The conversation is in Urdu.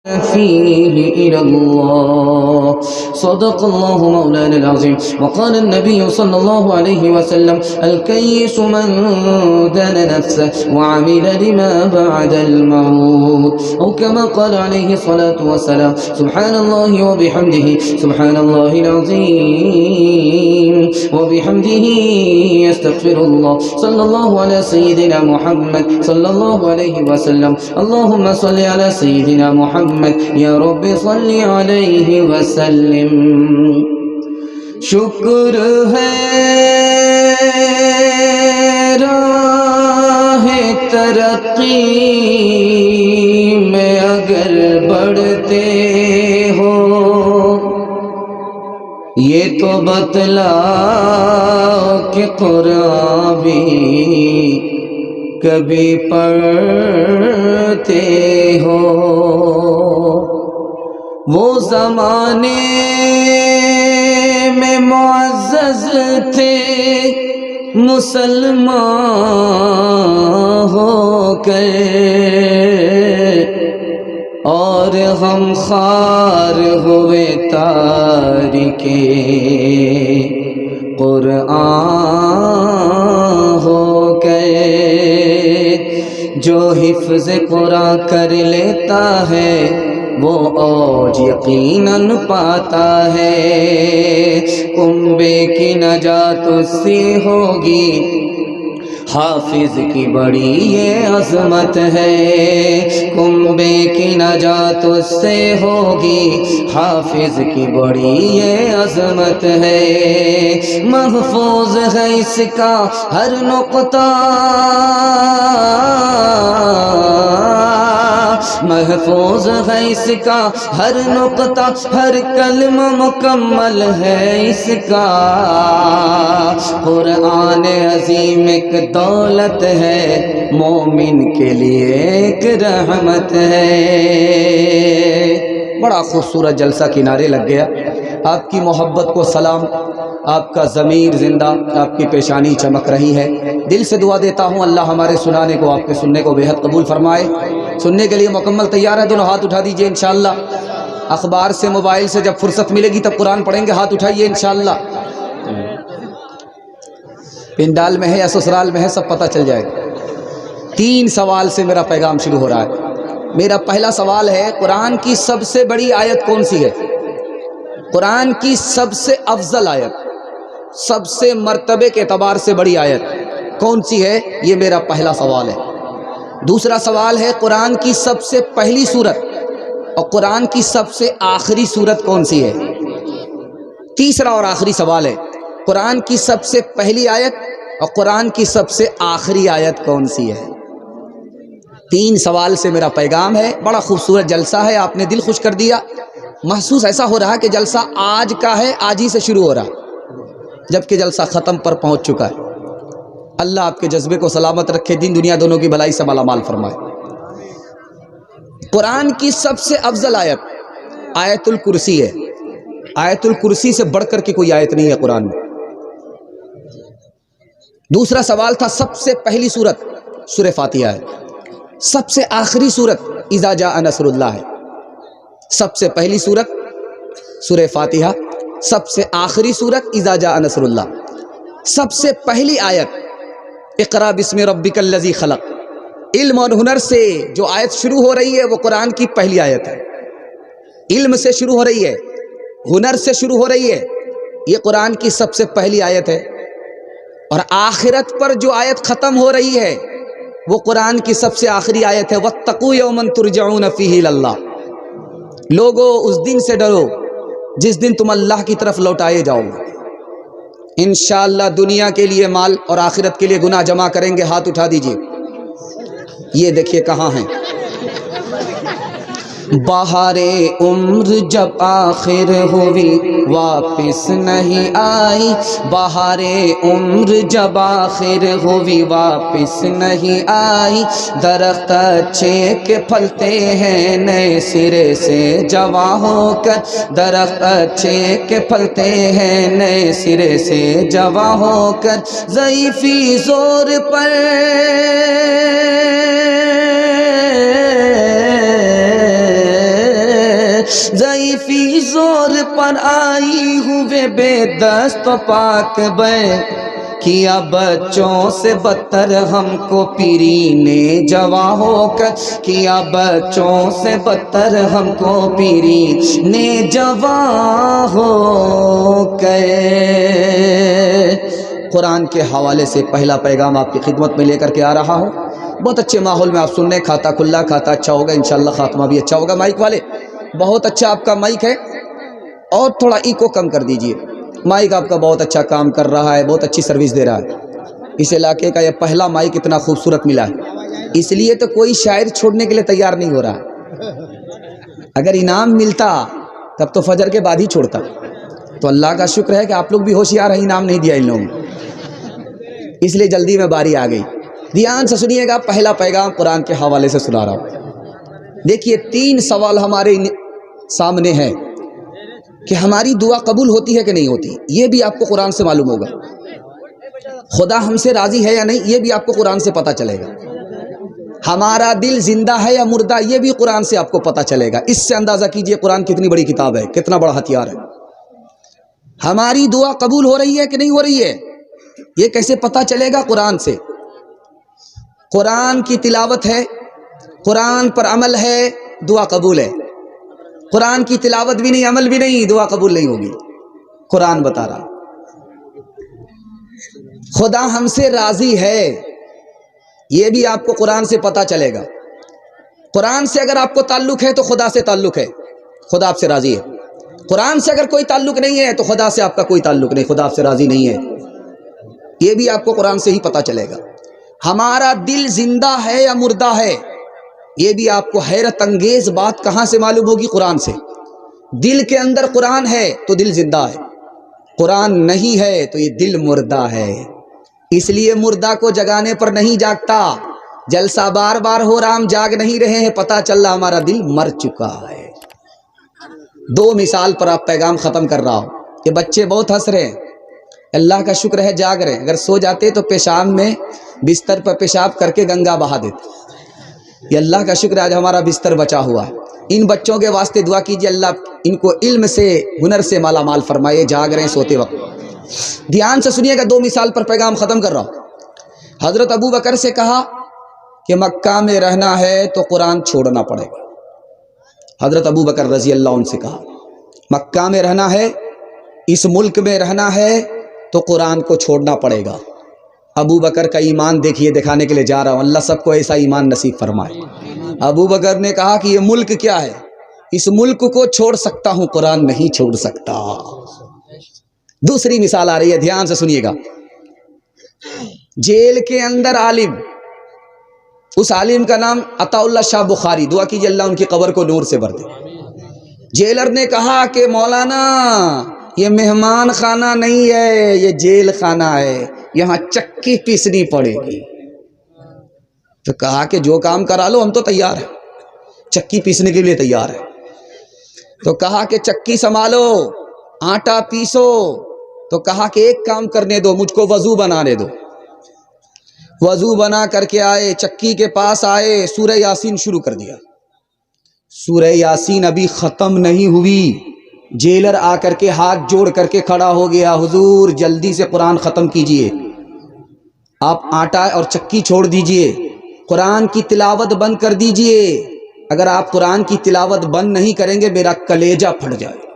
فيه إلى الله. صدق الله مولانا العظيم. وقال النبي صلى الله عليه وسلم: الكيس من دان نفسه وعمل لما بعد الموت، أو كما قال عليه الصلاة والسلام. سبحان الله وبحمده، سبحان الله العظيم وبحمده، يستغفر الله. صلى الله على سيدنا محمد صلى الله عليه وسلم. اللهم صل على سيدنا محمد یا رب صلی علیہ وسلم. شکر ہے راہ ترقی میں اگر بڑھتے ہو، یہ تو بتلاؤ کہ قرآن بھی کبھی پڑھتے ہو. وہ زمانے میں معزز تھے مسلمان ہو کر، اور ہم خوار ہوئے تارکے قرآن ہو گئے. جو حفظ قرآن کر لیتا ہے وہ اوج یقیناً پاتا ہے. کنبے کی نجات اس سے ہوگی، حافظ کی بڑی یہ عظمت ہے. کنبے کی نجات اس سے ہوگی، حافظ کی بڑی یہ عظمت ہے. محفوظ ہے اس کا ہر نقطہ، محفوظ ہے اس کا ہر نقطہ، ہر کلمہ مکمل ہے اس کا. قرآن عظیم ایک دولت ہے، مومن کے لیے ایک رحمت ہے. بڑا خوبصورت جلسہ کنارے لگ گیا. آپ کی محبت کو سلام، آپ کا ضمیر زندہ، آپ کی پیشانی چمک رہی ہے. دل سے دعا دیتا ہوں اللہ ہمارے سنانے کو، آپ کے سننے کو بے حد قبول فرمائے. سننے کے لیے مکمل تیار ہے؟ دونوں ہاتھ اٹھا دیجئے انشاءاللہ. اخبار سے، موبائل سے جب فرصت ملے گی تب قرآن پڑھیں گے. ہاتھ اٹھائیے انشاءاللہ. پنڈال میں ہے یا سسرال میں ہے سب پتہ چل جائے گا. 3 سوال سے میرا پیغام شروع ہو رہا ہے. میرا پہلا سوال ہے، قرآن کی سب سے بڑی آیت کون سی ہے؟ قرآن کی سب سے افضل آیت، سب سے مرتبے کے اعتبار سے بڑی آیت کون سی ہے؟ یہ میرا پہلا سوال ہے. دوسرا سوال ہے، قرآن کی سب سے پہلی سورت اور قرآن کی سب سے آخری سورت کون سی ہے؟ تیسرا اور آخری سوال ہے، قرآن کی سب سے پہلی آیت اور قرآن کی سب سے آخری آیت کون سی ہے؟ 3 سوال سے میرا پیغام ہے. بڑا خوبصورت جلسہ ہے، آپ نے دل خوش کر دیا. محسوس ایسا ہو رہا کہ جلسہ آج کا ہے، آج ہی سے شروع ہو رہا، جبکہ جلسہ ختم پر پہنچ چکا ہے. اللہ آپ کے جذبے کو سلامت رکھے، دین دنیا دونوں کی بھلائی سے مالا مال فرمائے. قرآن کی سب سے افضل آیت آیت الکرسی ہے. آیت الکرسی سے بڑھ کر کے کوئی آیت نہیں ہے قرآن میں. دوسرا سوال تھا، سب سے پہلی سورت سورہ فاتحہ ہے. سب سے آخری سورت اذا جاء نصر اللہ ہے. سب سے پہلی سورت سورہ فاتحہ، سب سے آخری سورت اذا جاء نصر اللہ. سب سے پہلی آیت اقرا بسم ربک الذی خلق. علم اور ہنر سے جو آیت شروع ہو رہی ہے وہ قرآن کی پہلی آیت ہے. علم سے شروع ہو رہی ہے، ہنر سے شروع ہو رہی ہے، یہ قرآن کی سب سے پہلی آیت ہے. اور آخرت پر جو آیت ختم ہو رہی ہے وہ قرآن کی سب سے آخری آیت ہے، واتقوا یوما ترجعون فیہ الی اللہ. لوگو اس دن سے ڈرو جس دن تم اللہ کی طرف لوٹائے جاؤ گے. انشاءاللہ دنیا کے لیے مال اور آخرت کے لیے گناہ جمع کریں گے. ہاتھ اٹھا دیجئے. یہ دیکھیے کہاں ہیں. بہار عمر جب آخر ہوئی واپس نہیں آئی، بہار عمر جب آخر ہوئی واپس نہیں آئی. درخت اچھے کے پھلتے ہیں نئے سرے سے جواں ہو کر، درخت اچھے کے پھلتے ہیں نئے سرے سے جواں ہو کر. ضعیفی زور پر زور پر آئی ہوئے بے دست و پاک بے کیا بچوں سے بدتر ہم کو پیری نے جواں ہو کر کیا بچوں سے بدتر ہم کو پیری نے جواں ہو کر۔ قرآن کے حوالے سے پہلا پیغام آپ کی خدمت میں لے کر کے آ رہا ہوں۔ بہت اچھے ماحول میں آپ سننے، کھاتا کھلا کھاتا اچھا ہوگا انشاءاللہ، خاتمہ بھی اچھا ہوگا۔ مائک والے بہت اچھا آپ کا مائک ہے، اور تھوڑا ایکو کم کر دیجئے۔ مائک آپ کا بہت اچھا کام کر رہا ہے، بہت اچھی سروس دے رہا ہے۔ اس علاقے کا یہ پہلا مائک اتنا خوبصورت ملا ہے، اس لیے تو کوئی شاعر چھوڑنے کے لیے تیار نہیں ہو رہا۔ اگر انعام ملتا تب تو فجر کے بعد ہی چھوڑتا۔ تو اللہ کا شکر ہے کہ آپ لوگ بھی ہوشیار ہیں، انعام نہیں دیا ان لوگوں نے، اس لیے جلدی میں باری آ گئی۔ دھیان سے سنیے گا، پہلا پیغام قرآن کے حوالے سے سنا رہا ہوں۔ دیکھیے 3 سوال ہمارے سامنے ہیں کہ ہماری دعا قبول ہوتی ہے کہ نہیں ہوتی، یہ بھی آپ کو قرآن سے معلوم ہوگا۔ خدا ہم سے راضی ہے یا نہیں، یہ بھی آپ کو قرآن سے پتہ چلے گا۔ ہمارا دل زندہ ہے یا مردہ، یہ بھی قرآن سے آپ کو پتہ چلے گا۔ اس سے اندازہ کیجئے قرآن کتنی بڑی کتاب ہے، کتنا بڑا ہتھیار ہے۔ ہماری دعا قبول ہو رہی ہے کہ نہیں ہو رہی ہے، یہ کیسے پتہ چلے گا؟ قرآن سے۔ قرآن کی تلاوت ہے، قرآن پر عمل ہے، دعا قبول ہے۔ قرآن کی تلاوت بھی نہیں، عمل بھی نہیں، دعا قبول نہیں ہوگی۔ قرآن بتا رہا خدا ہم سے راضی ہے، یہ بھی آپ کو قرآن سے پتہ چلے گا۔ قرآن سے اگر آپ کو تعلق ہے تو خدا سے تعلق ہے، خدا آپ سے راضی ہے۔ قرآن سے اگر کوئی تعلق نہیں ہے تو خدا سے آپ کا کوئی تعلق نہیں، خدا آپ سے راضی نہیں ہے، یہ بھی آپ کو قرآن سے ہی پتہ چلے گا۔ ہمارا دل زندہ ہے یا مردہ ہے، یہ بھی آپ کو حیرت انگیز بات کہاں سے معلوم ہوگی؟ قرآن سے۔ دل کے اندر قرآن ہے تو دل زندہ ہے، قرآن نہیں ہے تو یہ دل مردہ ہے۔ اس لیے مردہ کو جگانے پر نہیں جاگتا، جلسہ بار بار ہو رہا، ہم جاگ نہیں رہے ہیں، پتہ چل رہا ہمارا دل مر چکا ہے۔ 2 مثال پر آپ پیغام ختم کر رہا ہوں کہ بچے بہت ہنس رہے ہیں، اللہ کا شکر ہے جاگ رہے ہیں، اگر سو جاتے تو پیشاب میں بستر پر پیشاب کر کے گنگا بہا دیتے۔ یہ اللہ کا شکر ہے آج ہمارا بستر بچا ہوا ہے۔ ان بچوں کے واسطے دعا کیجیے، اللہ ان کو علم سے، ہنر سے مالا مال فرمائے، جاگ رہے ہیں سوتے وقت۔ دھیان سے سنیے گا، 2 مثال پر پیغام ختم کر رہا ہوں۔ حضرت ابو بکر سے کہا کہ مکہ میں رہنا ہے تو قرآن چھوڑنا پڑے گا۔ حضرت ابو بکر رضی اللہ عنہ سے کہا مکہ میں رہنا ہے، اس ملک میں رہنا ہے تو قرآن کو چھوڑنا پڑے گا۔ ابو بکر کا ایمان دیکھیے، دکھانے کے لیے جا رہا ہوں، اللہ سب کو ایسا ایمان نصیب فرمائے۔ ابو بکر نے کہا کہ یہ ملک کیا ہے، اس ملک کو چھوڑ سکتا ہوں، قرآن نہیں چھوڑ سکتا۔ دوسری مثال آ رہی ہے، دھیان سے سنیے گا۔ جیل کے اندر عالم، اس عالم کا نام عطا اللہ شاہ بخاری، دعا کیجیے اللہ ان کی قبر کو نور سے بھر دے۔ جیلر نے کہا کہ مولانا یہ مہمان خانہ نہیں ہے، یہ جیل خانہ ہے، یہاں چکی پیسنی پڑے گی۔ تو کہا کہ جو کام کرا لو، ہم تو تیار ہیں، چکی پیسنے کے لیے تیار ہے۔ تو کہا کہ چکی سنبھالو، آٹا پیسو۔ تو کہا کہ ایک کام کرنے دو، مجھ کو وضو بنانے دو۔ وضو بنا کر کے آئے، چکی کے پاس آئے، سورہ یاسین شروع کر دیا۔ سورہ یاسین ابھی ختم نہیں ہوئی، جیلر آ کر کے ہاتھ جوڑ کر کے کھڑا ہو گیا، حضور جلدی سے قرآن ختم کیجئے، آپ آٹا اور چکی چھوڑ دیجئے، قرآن کی تلاوت بند کر دیجئے۔ اگر آپ قرآن کی تلاوت بند نہیں کریں گے میرا کلیجہ پھٹ جائے۔